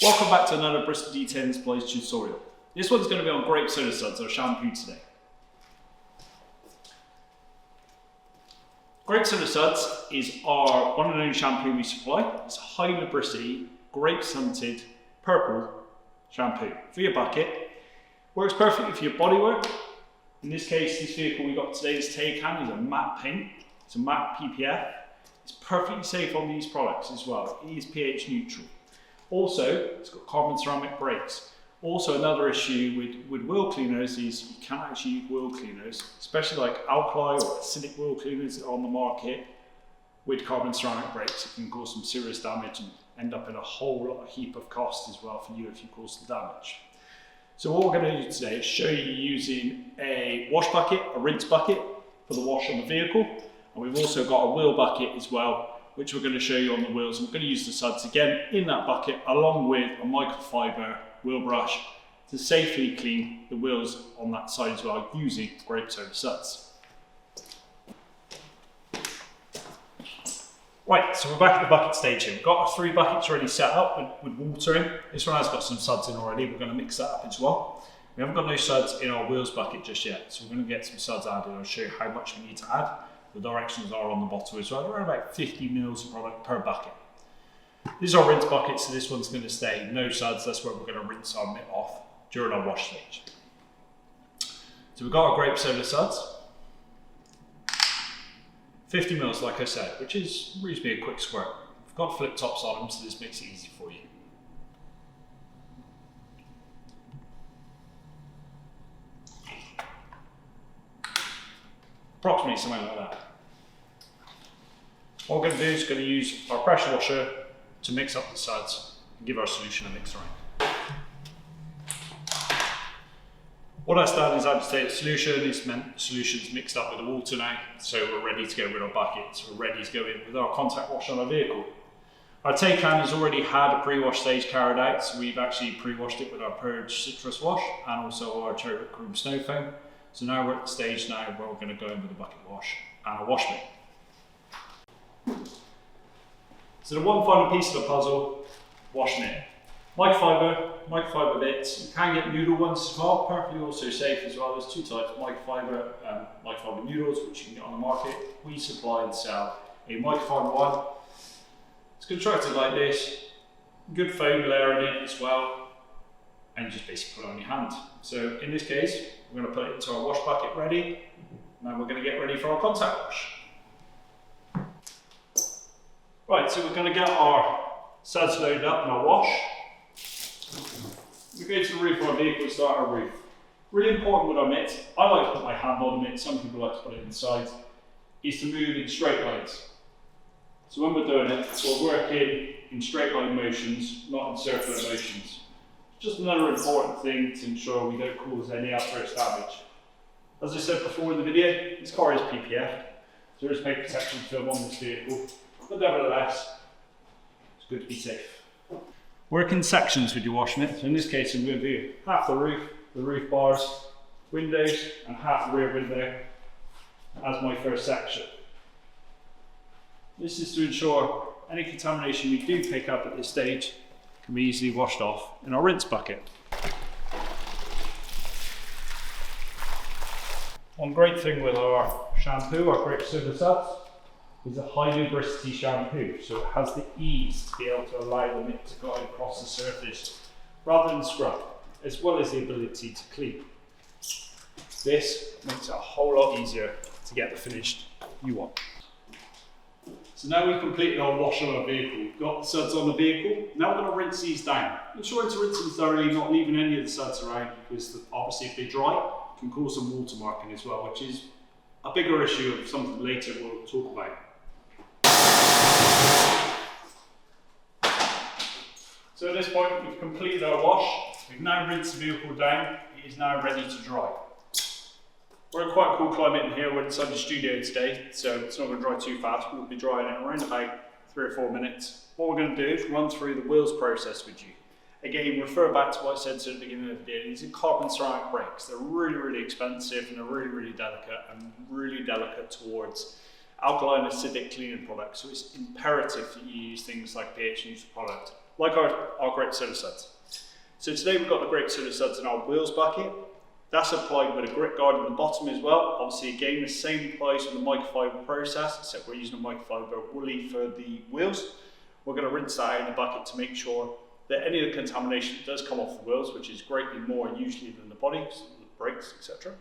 Welcome back to another Bristol Detailing Supplies tutorial. This one's going to be on Grape Soda Suds, or shampoo today. Grape Soda Suds is our one and only shampoo we supply. It's a high lubricity, grape scented, purple shampoo for your bucket. Works perfectly for your bodywork. In this case, this vehicle we got today, this Taycan, is a matte paint. It's a matte PPF. It's perfectly safe on these products as well. It is pH neutral. Also, it's got carbon ceramic brakes. Also, another issue with wheel cleaners is you can't actually use wheel cleaners, especially like alkali or acidic wheel cleaners that are on the market with carbon ceramic brakes. It can cause some serious damage and end up in a whole lot of heap of cost as well for you if you cause the damage. So what we're going to do today is show you using a wash bucket, a rinse bucket for the wash on the vehicle. And we've also got a wheel bucket as well, which we're going to show you on the wheels. And we're going to use the suds again in that bucket along with a microfiber wheel brush to safely clean the wheels on that side as well using Grape Soda Suds. Right, so we're back at the bucket stage here. We've got our 3 buckets already set up with water in. This one has got some suds in already. We're going to mix that up as well. We haven't got no suds in our wheels bucket just yet, so we're going to get some suds added. I'll show you how much we need to add. The directions are on the bottle as well. Around about 50 mils of product per bucket. This is our rinse bucket, so this one's going to stay no suds. That's where we're going to rinse our mitt off during our wash stage. So we've got our Grape Soda Suds. 50 mils, like I said, which is reasonably a quick squirt. We've got flip tops on them, so this makes it easy for you. Approximately something like that. What we're going to do is going to use our pressure washer to mix up the suds and give our solution a mix around. What that's done is I've taken the solution. It's meant the solution's mixed up with the water now, so we're ready to go with our buckets. We're ready to go in with our contact wash on our vehicle. Our Taycan has already had a pre-wash stage carried out, so we've actually pre-washed it with our Purge citrus wash and also our cherry chrome snow foam. So now we're at the stage now where we're going to go in with a bucket wash and a wash mitt. So the one final piece of the puzzle, wash mitt. Microfiber bits. You can get noodle ones as well, perfectly also safe as well. There's 2 types, microfiber noodles, which you can get on the market. We supply and sell a microfiber one. It's constructed like this, good foam layer in it as well, and you just basically put it on your hand. So in this case, we're going to put it into our wash bucket ready. Now we're going to get ready for our contact wash. Right, so we're going to get our suds loaded up in our wash. We go to the roof of our vehicle and start our roof. Really important with our mitt, I like to put my hand on the mitt, some people like to put it inside, is to move in straight lines. So when we're doing it, we're working in straight line motions, not in circular motions. Just another important thing to ensure we don't cause any adverse damage. As I said before in the video, this car is PPF, so there is no protection film on this vehicle, but nevertheless, it's good to be safe. Work in sections with your wash mitt. So in this case, I'm going to do half the roof bars, windows, and half the rear window as my first section. This is to ensure any contamination we do pick up at this stage can be easily washed off in our rinse bucket. One great thing with our shampoo, our Grape Soda Suds, is a high lubricity shampoo, so it has the ease to be able to allow the mitt to go across the surface rather than scrub, as well as the ability to clean. This makes it a whole lot easier to get the finish you want. So now we've completed our wash on our vehicle. We've got the suds on the vehicle. Now we're going to rinse these down. Ensure to rinse them thoroughly, not leaving any of the suds around, because obviously if they dry, it can cause some water marking as well, which is a bigger issue of something later we'll talk about. So at this point we've completed our wash. We've now rinsed the vehicle down. It is now ready to dry. We're in quite a cool climate in here. We're inside the studio today, so it's not going to dry too fast. We'll be drying it around about 3 or 4 minutes. What we're going to do is run through the wheels process with you. Again, refer back to what I said at the beginning of the video. These are carbon ceramic brakes. They're really, really expensive and they're really, really delicate and really delicate towards alkaline acidic cleaning products. So it's imperative that you use things like pH-Neutral product like our Grape Soda Suds. So today we've got the Grape Soda Suds in our wheels bucket. That's applied with a grit guard in the bottom as well. Obviously again, the same applies with the microfiber process, except we're using a microfiber woolly for the wheels. We're going to rinse that out in the bucket to make sure that any of the contamination that does come off the wheels, which is greatly more usually than the body, so the brakes, etc.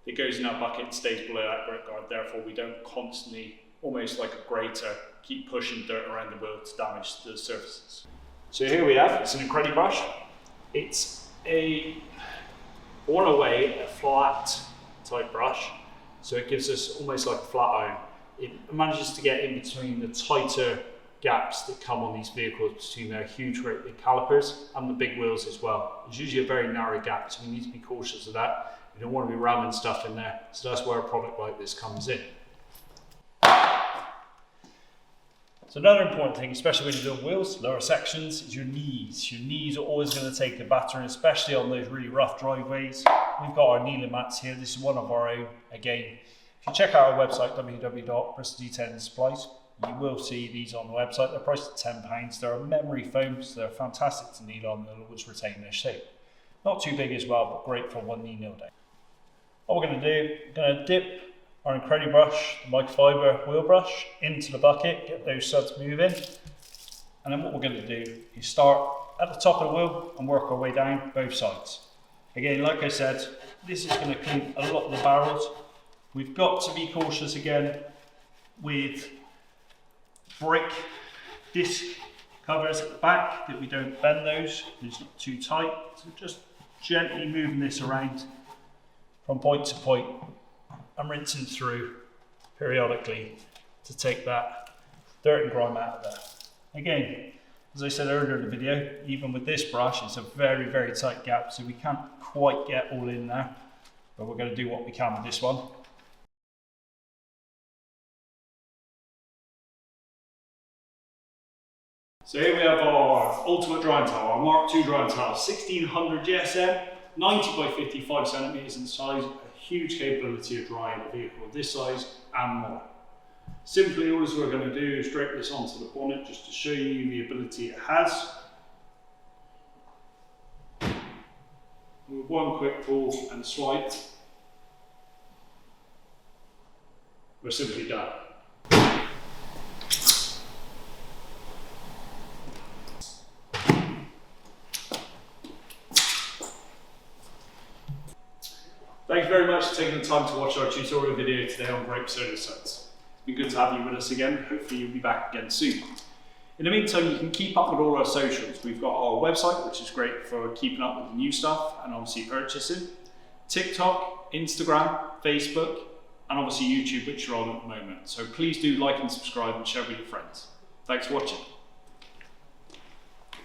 It goes in that bucket and stays below that grit guard. Therefore, we don't constantly, almost like a grater, keep pushing dirt around the wheel to damage the surfaces. So here we have, it's an Incredi brush. It's a flat type brush. So it gives us almost like a flat iron. It manages to get in between the tighter gaps that come on these vehicles between their huge great big calipers and the big wheels as well. It's usually a very narrow gap, so we need to be cautious of that. You don't want to be ramming stuff in there, so that's where a product like this comes in. So another important thing, especially when you're doing wheels, lower sections, is your knees. Your knees are always going to take a battering, especially on those really rough driveways. We've got our kneeling mats here. This is one of our own. Again, if you check out our website, www.Bristol Detailing Supplies, you will see these on the website. They're priced at £10. They're a memory foam, so they're fantastic to kneel on. They'll always retain their shape. Not too big as well, but great for one knee kneel day. What we're going to do, we're going to dip our Incredi brush, the microfiber wheel brush, into the bucket, get those suds moving. And then what we're going to do is start at the top of the wheel and work our way down both sides. Again, like I said, this is going to clean a lot of the barrels. We've got to be cautious again with brake disc covers at the back, that we don't bend those, it's not too tight. So just gently moving this around from point to point and rinsing through periodically to take that dirt and grime out of there. Again, as I said earlier in the video, even with this brush, it's a very, very tight gap, so we can't quite get all in there, but we're going to do what we can with this one. So here we have our ultimate drying towel, our Mark II drying towel, 1600 GSM, 90 by 55 centimeters in size, a huge capability of drying a vehicle of this size and more. Simply, all we're going to do is drape this onto the bonnet just to show you the ability it has. With one quick pull and swipe, we're simply done. Thanks very much for taking the time to watch our tutorial video today on Grape Soda Suds. It's been good to have you with us again. Hopefully you'll be back again soon. In the meantime, you can keep up with all our socials. We've got our website, which is great for keeping up with the new stuff and obviously purchasing. TikTok, Instagram, Facebook, and obviously YouTube, which you're on at the moment. So please do like and subscribe and share with your friends. Thanks for watching.